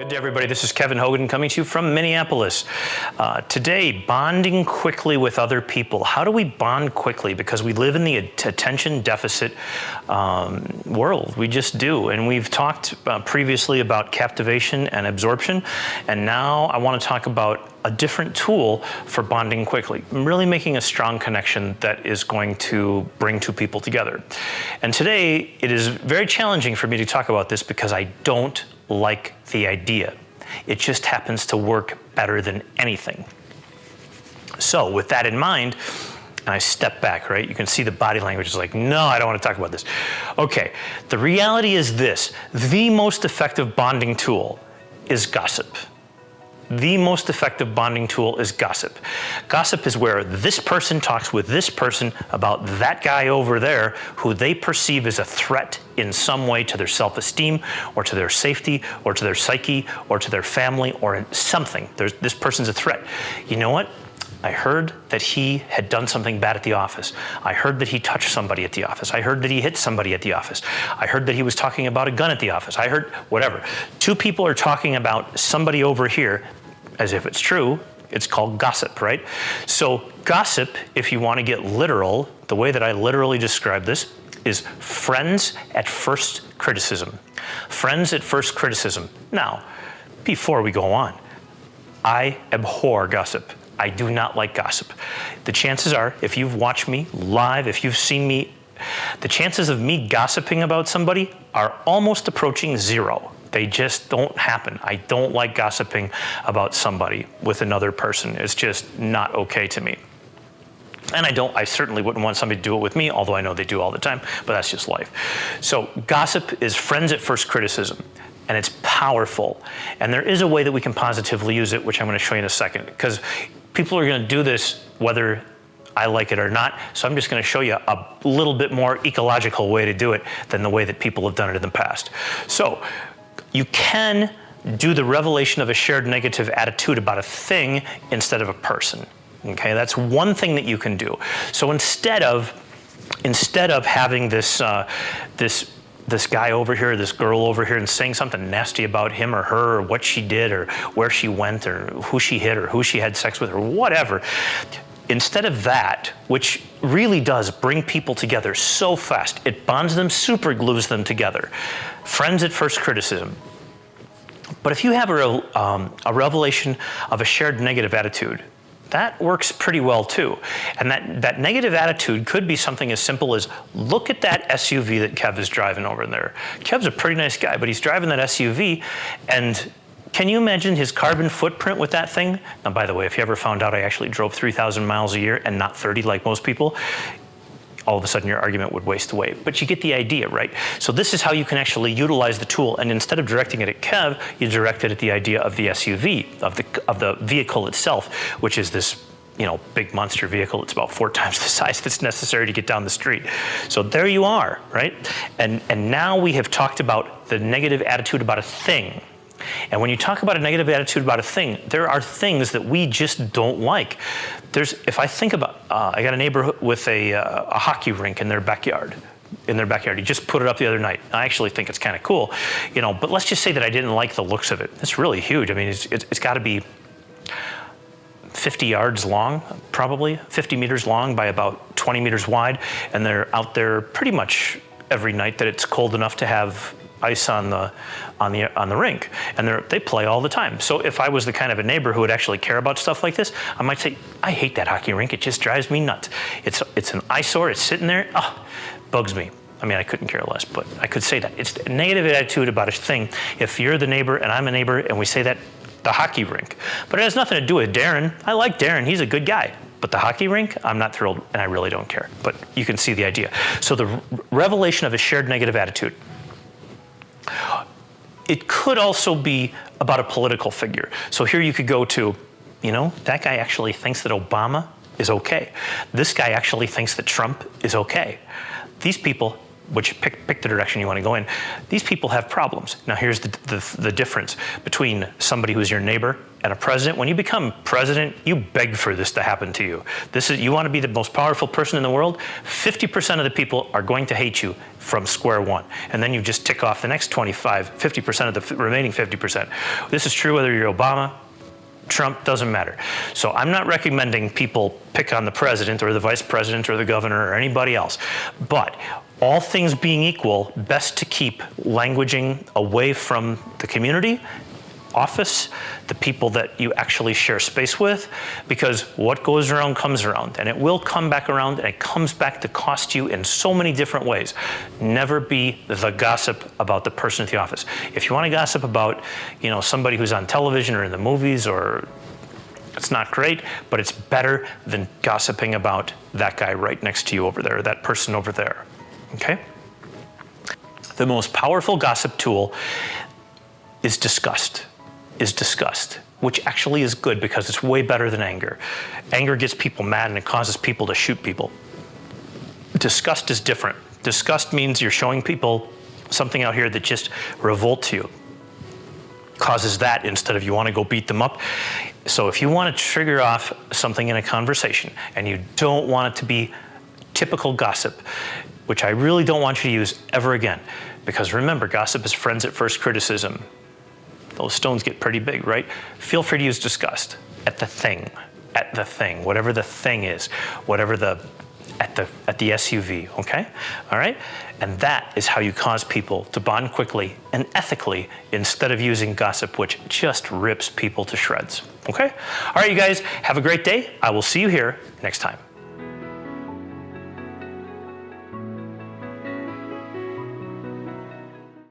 Good day, everybody. This is Kevin Hogan coming to you from Minneapolis. Today, bonding quickly with other people. How do we bond quickly? Because we live in the attention deficit world. We just do. And we've talked previously about captivation and absorption. And now I want to talk about a different tool for bonding quickly, really making a strong connection that is going to bring two people together. And today, it is very challenging for me to talk about this because I don't like the idea. It just happens to work better than anything. So with that in mind, and I step back, right? You can see the body language is like, no, I don't want to talk about this. Okay, the reality is this. The most effective bonding tool is gossip. The most effective bonding tool is gossip. Gossip is where this person talks with this person about that guy over there who they perceive as a threat in some way to their self-esteem or to their safety or to their psyche or to their family or something. This person's a threat. You know what? I heard that he had done something bad at the office. I heard that he touched somebody at the office. I heard that he hit somebody at the office. I heard that he was talking about a gun at the office. I heard whatever. Two people are talking about somebody over here as if it's true. It's called gossip, right? So gossip, if you want to get literal, the way that I literally describe this is friends at first criticism. Friends at first criticism. Now, before we go on, I abhor gossip. I do not like gossip. The chances are, if you've watched me live, if you've seen me, the chances of me gossiping about somebody are almost approaching zero. They just don't happen. I don't like gossiping about somebody with another person. It's just not okay to me. And I certainly wouldn't want somebody to do it with me, although I know they do all the time, but that's just life. So gossip is friends at first criticism, and it's powerful. And there is a way that we can positively use it, which I'm going to show you in a second, because people are going to do this whether I like it or not. So I'm just going to show you a little bit more ecological way to do it than the way that people have done it in the past. So you can do the revelation of a shared negative attitude about a thing instead of a person. Okay, that's one thing that you can do. So instead of having this guy over here, this girl over here, and saying something nasty about him or her, or what she did, or where she went, or who she hit, or who she had sex with, or whatever, instead of that, which really does bring people together so fast, it bonds them, super glues them together. Friends at first criticism. But if you have a revelation of a shared negative attitude, that works pretty well too. And that negative attitude could be something as simple as, look at that SUV that Kev is driving over there. Kev's a pretty nice guy, but he's driving that SUV, and can you imagine his carbon footprint with that thing? Now, by the way, if you ever found out I actually drove 3,000 miles a year and not 30 like most people, all of a sudden your argument would waste away. But you get the idea, right? So this is how you can actually utilize the tool, and instead of directing it at Kev, you direct it at the idea of the SUV, of the vehicle itself, which is this, big monster vehicle. It's about 4 times the size that's necessary to get down the street. So there you are, right? And now we have talked about the negative attitude about a thing. And when you talk about a negative attitude about a thing, there are things that we just don't like. If I think about, I got a neighbor with a hockey rink in their backyard. He just put it up the other night. I actually think it's kind of cool, but let's just say that I didn't like the looks of it. It's really huge. I mean, it's got to be 50 yards long, probably 50 meters long by about 20 meters wide. And they're out there pretty much every night that it's cold enough to have ice on the rink, and they play all the time. So if I was the kind of a neighbor who would actually care about stuff like this, I might say, I hate that hockey rink. It just drives me nuts. It's an eyesore. It's sitting there. Bugs me. I mean, I couldn't care less, but I could say that. It's a negative attitude about a thing. If you're the neighbor and I'm a neighbor and we say that, the hockey rink. But it has nothing to do with Darren. I like Darren. He's a good guy. But the hockey rink, I'm not thrilled, and I really don't care. But you can see the idea. So the revelation of a shared negative attitude. It could also be about a political figure. So here you could go to, that guy actually thinks that Obama is okay. This guy actually thinks that Trump is okay. These people pick the direction you want to go in. These people have problems. Now here's the difference between somebody who's your neighbor and a president. When you become president, you beg for this to happen to you. You want to be the most powerful person in the world, 50% of the people are going to hate you from square one. And then you just tick off the next 50% of the remaining 50%. This is true whether you're Obama, Trump, doesn't matter. So I'm not recommending people pick on the president or the vice president or the governor or anybody else. But all things being equal, best to keep languaging away from the community, office, the people that you actually share space with, because what goes around comes around, and it will come back around, and it comes back to cost you in so many different ways. Never be the gossip about the person at the office. If you want to gossip about, somebody who's on television or in the movies, or it's not great, but it's better than gossiping about that guy right next to you over there, or that person over there. Okay? The most powerful gossip tool is disgust. Which actually is good because it's way better than anger. Anger gets people mad and it causes people to shoot people. Disgust is different. Disgust means you're showing people something out here that just revolts you. Causes that instead of you want to go beat them up. So if you want to trigger off something in a conversation and you don't want it to be typical gossip, which I really don't want you to use ever again, because remember, gossip is friends at first criticism. Those stones get pretty big, right? Feel free to use disgust at the thing, whatever the thing is, at the SUV, okay? All right? And that is how you cause people to bond quickly and ethically instead of using gossip, which just rips people to shreds, okay? All right, you guys, have a great day. I will see you here next time.